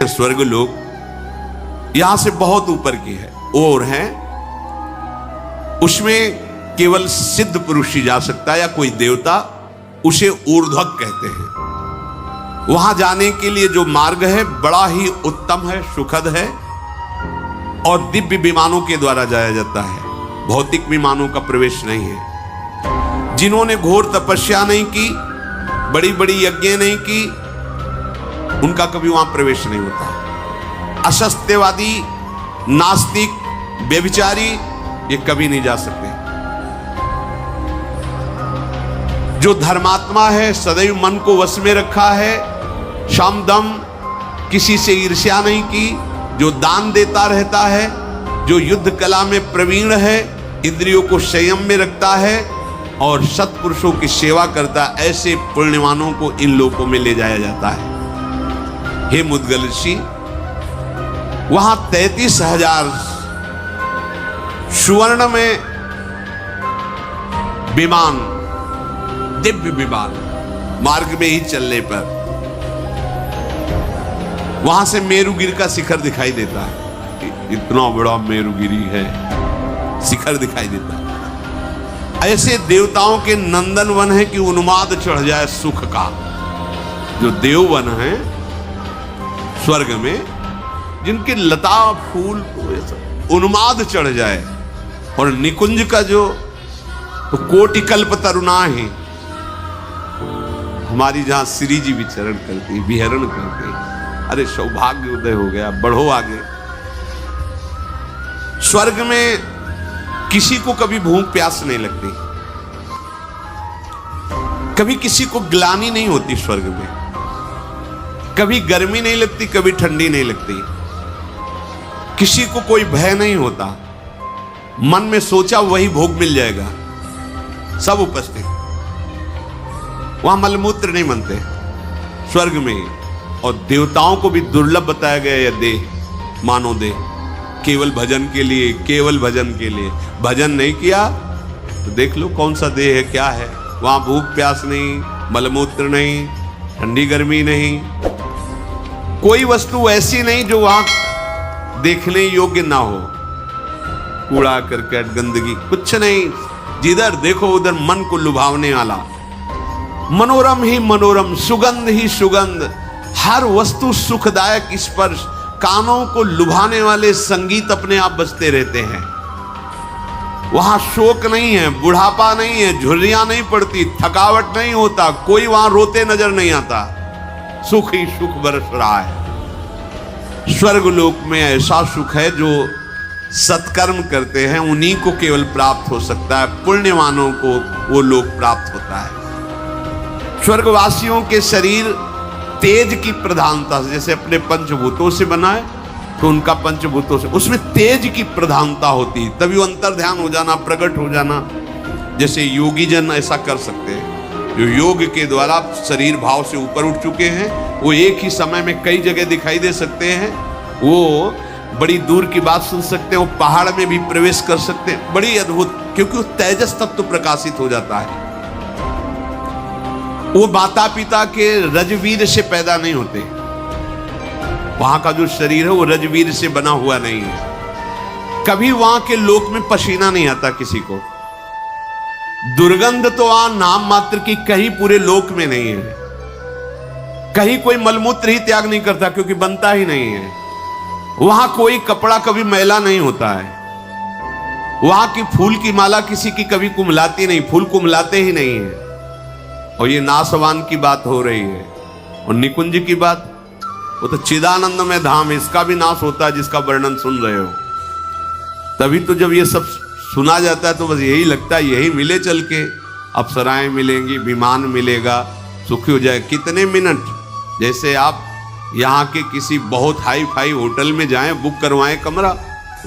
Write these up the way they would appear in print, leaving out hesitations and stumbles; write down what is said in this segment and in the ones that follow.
स्वर्ग लोक यहां से बहुत ऊपर की है और है, उसमें केवल सिद्ध पुरुष ही जा सकता है या कोई देवता, उसे ऊर्ध्वक कहते हैं। वहां जाने के लिए जो मार्ग है बड़ा ही उत्तम है, सुखद है और दिव्य विमानों के द्वारा जाया जाता है, भौतिक विमानों का प्रवेश नहीं है। जिन्होंने घोर तपस्या नहीं की, बड़ी बड़ी यज्ञ नहीं की, उनका कभी वहां प्रवेश नहीं होता। असत्यवादी, नास्तिक, व्यभिचारी ये कभी नहीं जा सकते। जो धर्मात्मा है, सदैव मन को वश में रखा है, शम दम, किसी से ईर्ष्या नहीं की, जो दान देता रहता है, जो युद्ध कला में प्रवीण है, इंद्रियों को संयम में रखता है और सत्पुरुषों की सेवा करता है, ऐसे पुण्यवानों को इन लोकों में ले जाया जाता है। हे मुद्गल ऋषि, वहां 33,000 सुवर्ण में विमान, दिव्य विमान, मार्ग में ही चलने पर वहां से मेरुगिरी का शिखर दिखाई देता है। इतना बड़ा मेरुगिरी है, शिखर दिखाई देता है। ऐसे देवताओं के नंदन वन है कि उन्माद चढ़ जाए सुख का। जो देववन है स्वर्ग में, जिनके लता फूल उन्माद चढ़ जाए, और निकुंज का जो तो कोटि कल्प तरुणा है, हमारी जहां श्री जी विचरण करती, विहरण करती, अरे सौभाग्य उदय हो गया, बढ़ो आगे। स्वर्ग में किसी को कभी भूख प्यास नहीं लगती, कभी किसी को ग्लानि नहीं होती स्वर्ग में, कभी गर्मी नहीं लगती, कभी ठंडी नहीं लगती, किसी को कोई भय नहीं होता, मन में सोचा वही भोग मिल जाएगा, सब उपस्थित। वहां मलमूत्र नहीं बनते स्वर्ग में। और देवताओं को भी दुर्लभ बताया गया यह देह, मानो देह, केवल भजन के लिए, केवल भजन के लिए। भजन नहीं किया तो देख लो कौन सा देह है, क्या है। वहां भूख प्यास नहीं, मलमूत्र नहीं, ठंडी गर्मी नहीं, कोई वस्तु ऐसी नहीं जो वहां देखने योग्य ना हो। कूड़ा करकट गंदगी कुछ नहीं, जिधर देखो उधर मन को लुभावने वाला, मनोरम ही मनोरम, सुगंध ही सुगंध, हर वस्तु सुखदायक स्पर्श, कानों को लुभाने वाले संगीत अपने आप बजते रहते हैं। वहां शोक नहीं है, बुढ़ापा नहीं है, झुर्रियां नहीं पड़ती, थकावट नहीं होता, कोई वहां रोते नजर नहीं आता, सुख ही सुख बरस रहा है। स्वर्ग लोक में ऐसा सुख है जो सत्कर्म करते हैं उन्हीं को केवल प्राप्त हो सकता है, पुण्यवानों को वो लोक प्राप्त होता है। स्वर्गवासियों के शरीर तेज की प्रधानता से, जैसे अपने पंचभूतों से बना है तो उनका पंचभूतों से, उसमें तेज की प्रधानता होती, तभी वो अंतर ध्यान हो जाना, प्रकट हो जाना। जैसे योगी जन ऐसा कर सकते हैं, जो योग के द्वारा शरीर भाव से ऊपर उठ चुके हैं, वो एक ही समय में कई जगह दिखाई दे सकते हैं, वो बड़ी दूर की बात सुन सकते हैं, वो पहाड़ में भी प्रवेश कर सकते हैं, बड़ी अद्भुत, क्योंकि वो तेजस तत्व प्रकाशित हो जाता है। वो माता पिता के रजवीर से पैदा नहीं होते, वहां का जो शरीर है वो रजवीर से बना हुआ नहीं है। कभी वहां के लोक में पसीना नहीं आता किसी को, दुर्गंध तो वहां नाम मात्र की कहीं पूरे लोक में नहीं है। कहीं कोई मलमूत्र ही त्याग नहीं करता क्योंकि बनता ही नहीं है। वहां कोई कपड़ा कभी मैला नहीं होता है। वहां की फूल की माला किसी की कभी कुम्हलाती नहीं, फूल कुम्हलाते ही नहीं है। और ये नासवान की बात हो रही है, और निकुंज की बात, वो तो चिदानंद में धाम, इसका भी नाश होता है जिसका वर्णन सुन रहे हो। तभी तो जब ये सब सुना जाता है तो बस यही लगता है यही मिले चल के, अप्सराएं मिलेंगी, विमान मिलेगा, सुखी हो जाए। कितने मिनट, जैसे आप यहाँ के किसी बहुत हाई फाई होटल में जाएं, बुक करवाएं कमरा,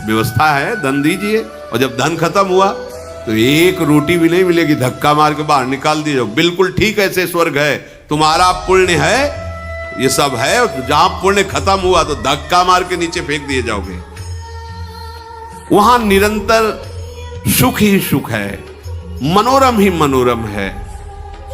व्यवस्था है, धन दीजिए, और जब धन खत्म हुआ तो एक रोटी भी नहीं मिलेगी, धक्का मार के बाहर निकाल दिए जाओ। बिल्कुल ठीक ऐसे स्वर्ग है, तुम्हारा पुण्य है, ये सब है, जहां पुण्य खत्म हुआ तो धक्का मार के नीचे फेंक दिए जाओगे। वहां निरंतर सुख ही सुख है, मनोरम ही मनोरम है।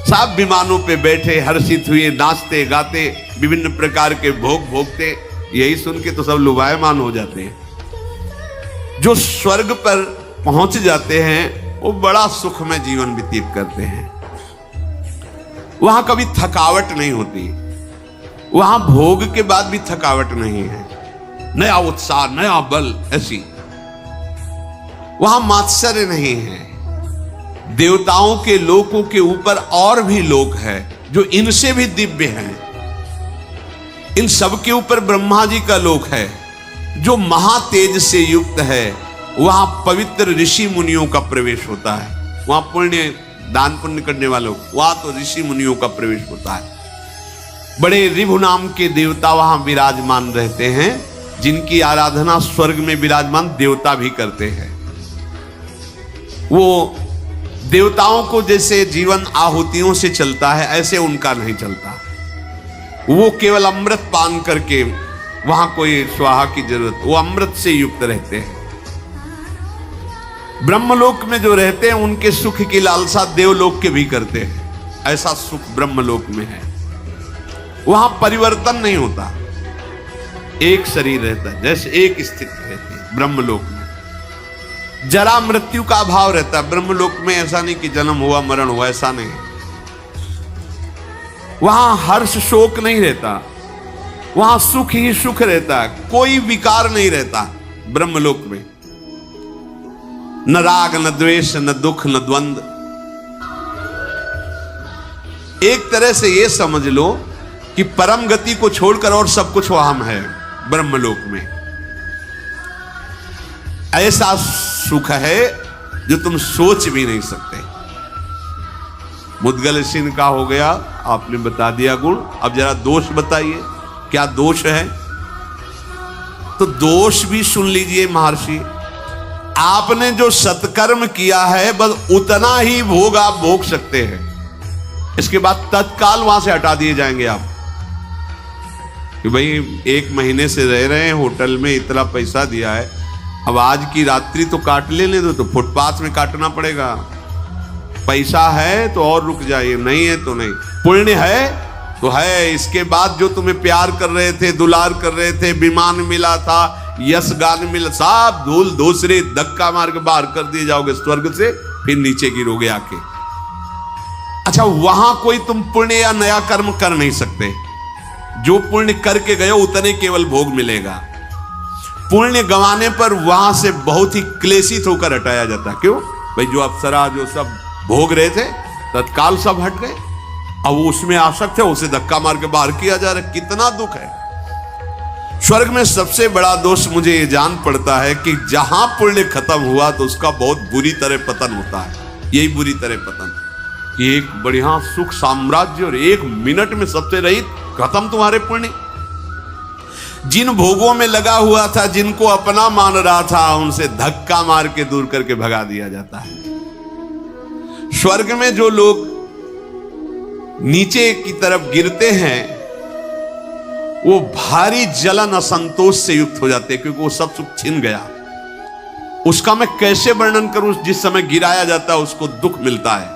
सब विमानों पे बैठे हर्षित हुए, नाचते गाते, विभिन्न प्रकार के भोग भोगते, यही सुन के तो सब लुभायमान हो जाते हैं। जो स्वर्ग पर पहुंच जाते हैं वो बड़ा सुख में जीवन व्यतीत करते हैं। वहां कभी थकावट नहीं होती, वहां भोग के बाद भी थकावट नहीं है, नया उत्साह, नया बल, ऐसी। वहां मात्सर्य नहीं है। देवताओं के लोकों के ऊपर और भी लोक है जो इनसे भी दिव्य हैं। इन सब के ऊपर ब्रह्मा जी का लोक है जो महातेज से युक्त है। वहां पवित्र ऋषि मुनियों का प्रवेश होता है। वहां पुण्य दान पुण्य करने वालों, वहां तो ऋषि मुनियों का प्रवेश होता है। बड़े ऋभु नाम के देवता वहां विराजमान रहते हैं, जिनकी आराधना स्वर्ग में विराजमान देवता भी करते हैं। वो देवताओं को जैसे जीवन आहुतियों से चलता है, ऐसे उनका नहीं चलता। वो केवल अमृत पान करके, वहां कोई स्वाहा की जरूरत, वो अमृत से युक्त रहते हैं। ब्रह्मलोक में जो रहते हैं उनके सुख की लालसा देवलोक के भी करते हैं। ऐसा सुख ब्रह्मलोक में है। वहां परिवर्तन नहीं होता, एक शरीर रहता है, जैसे एक स्थिति रहती है। ब्रह्मलोक में जरा मृत्यु का अभाव रहता है। ब्रह्मलोक में ऐसा नहीं कि जन्म हुआ मरण हुआ, ऐसा नहीं। वहां हर्ष शोक नहीं रहता, वहां सुख ही सुख रहता है, कोई विकार नहीं रहता ब्रह्मलोक में। न राग, न द्वेष, न दुख, न द्वंद। एक तरह से यह समझ लो कि परम गति को छोड़कर और सब कुछ वहां है ब्रह्मलोक में। ऐसा सुख है जो तुम सोच भी नहीं सकते। मुद्गल सिंह का हो गया, आपने बता दिया गुण। अब जरा दोष बताइए, क्या दोष है? तो दोष भी सुन लीजिए महर्षि। आपने जो सत्कर्म किया है बस उतना ही भोग आप भोग सकते हैं। इसके बाद तत्काल वहां से हटा दिए जाएंगे आप कि भाई 1 महीने से रह रहे हैं होटल में, इतना पैसा दिया है, अब आज की रात्रि तो काट लेने दो, तो फुटपाथ में काटना पड़ेगा। पैसा है तो और रुक जाइए, नहीं है तो नहीं। पुण्य है तो है। इसके बाद जो तुम्हें प्यार कर रहे थे, दुलार कर रहे थे, विमान मिला था, यश गान मिला, सब धूल दूसरे धक्का मार के बाहर कर दिए जाओगे स्वर्ग से, फिर नीचे गिरोगे आके। अच्छा, वहां कोई तुम पुण्य या नया कर्म कर नहीं सकते। जो पुण्य करके गए उतने केवल भोग मिलेगा। पुण्य गंवाने पर वहां से बहुत ही क्लेशित होकर हटाया जाता। क्यों भाई? जो अप्सरा जो सब भोग रहे थे तत्काल सब हट गए। अब उसमें आसक्त है, उसे धक्का मार के बाहर किया जा रहा है। कितना दुख है। स्वर्ग में सबसे बड़ा दोष मुझे ये जान पड़ता है कि जहां पुण्य खत्म हुआ तो उसका बहुत बुरी तरह पतन होता है। यही बुरी तरह पतन कि एक बढ़िया सुख साम्राज्य और 1 मिनट में सबसे रहित खत्म तुम्हारे पुण्य। जिन भोगों में लगा हुआ था, जिनको अपना मान रहा था, उनसे धक्का मार के दूर करके भगा दिया जाता है। स्वर्ग में जो लोग नीचे की तरफ गिरते हैं वो भारी जलन असंतोष से युक्त हो जाते हैं, क्योंकि वो सब सुख छिन गया। उसका मैं कैसे वर्णन करूं? जिस समय गिराया जाता है उसको दुख मिलता है।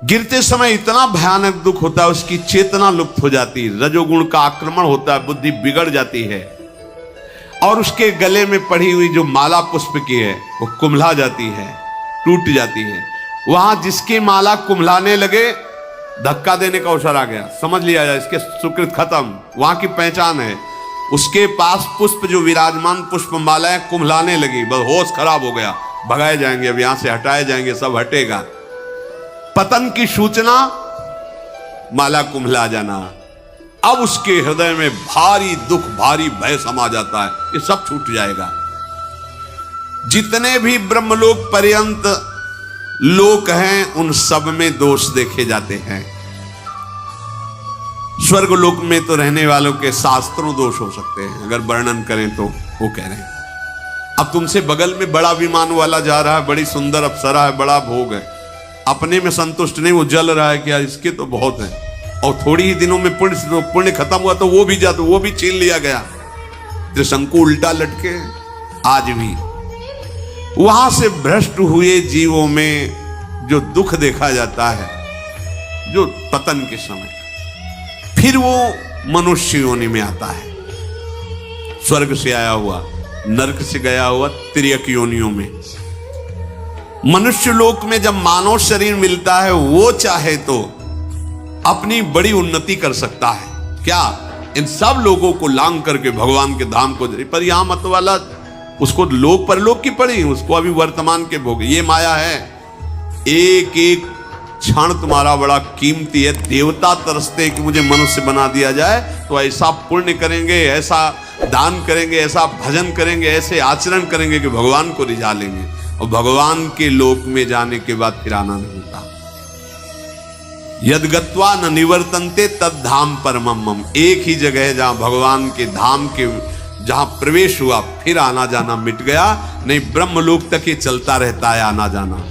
गिरते समय इतना भयानक दुख होता है, उसकी चेतना लुप्त हो जाती है, रजोगुण का आक्रमण होता है, बुद्धि बिगड़ जाती है, और उसके गले में पड़ी हुई जो माला पुष्प की है वो कुम्हला जाती है, टूट जाती है। वहां जिसकी माला कुम्हलाने लगे, धक्का देने का अवसर आ गया, समझ लिया जाए इसके सुकृत खत्म, वहां की पहचान है। उसके पास पुष्प जो विराजमान पुष्प मालाएं कुम्हलाने लगी, बस होश खराब हो गया, भगाए जाएंगे, अब यहां से हटाए जाएंगे, सब हटेगा। पतन की सूचना, माला कुम्हला जाना। अब उसके हृदय में भारी दुख, भारी भय समा जाता है, ये सब छूट जाएगा। जितने भी ब्रह्मलोक पर्यंत लोक हैं उन सब में दोष देखे जाते हैं। स्वर्गलोक में तो रहने वालों के शास्त्रों दोष हो सकते हैं, अगर वर्णन करें तो। वो कह रहे हैं अब तुमसे बगल में बड़ा विमान वाला जा रहा है, बड़ी सुंदर अप्सरा है, बड़ा भोग है, अपने में संतुष्ट नहीं, वो जल रहा है कि यार इसके तो बहुत है, और थोड़ी ही दिनों में पुण्य खत्म हुआ तो वो भी जाता, वो भी छीन लिया गया। त्रिशंकु उल्टा लटके आज भी। वहां से भ्रष्ट हुए जीवों में जो दुख देखा जाता है, जो पतन के समय, फिर वो मनुष्य योनि में आता है, स्वर्ग से आया हुआ, नरक से गया हुआ, तिर्यक योनियों में। मनुष्य लोक में जब मानव शरीर मिलता है, वो चाहे तो अपनी बड़ी उन्नति कर सकता है। क्या? इन सब लोगों को लांग करके भगवान के धाम को दे। पर यहां मत वाला, उसको लोक परलोक की पड़ी, उसको अभी वर्तमान के भोग। ये माया है, एक एक क्षण तुम्हारा बड़ा कीमती है। देवता तरसते कि मुझे मनुष्य बना दिया जाए, तो ऐसा पुण्य करेंगे, ऐसा दान करेंगे, ऐसा भजन करेंगे, ऐसे आचरण करेंगे कि भगवान को रिझा लेंगे। और भगवान के लोक में जाने के बाद फिर आना नहीं होता। यद गत्वा न निवर्तन्ते तद धाम परमम मम। एक ही जगह है जहां भगवान के धाम के जहां प्रवेश हुआ, फिर आना जाना मिट गया। नहीं, ब्रह्मलोक तक ये चलता रहता है आना जाना।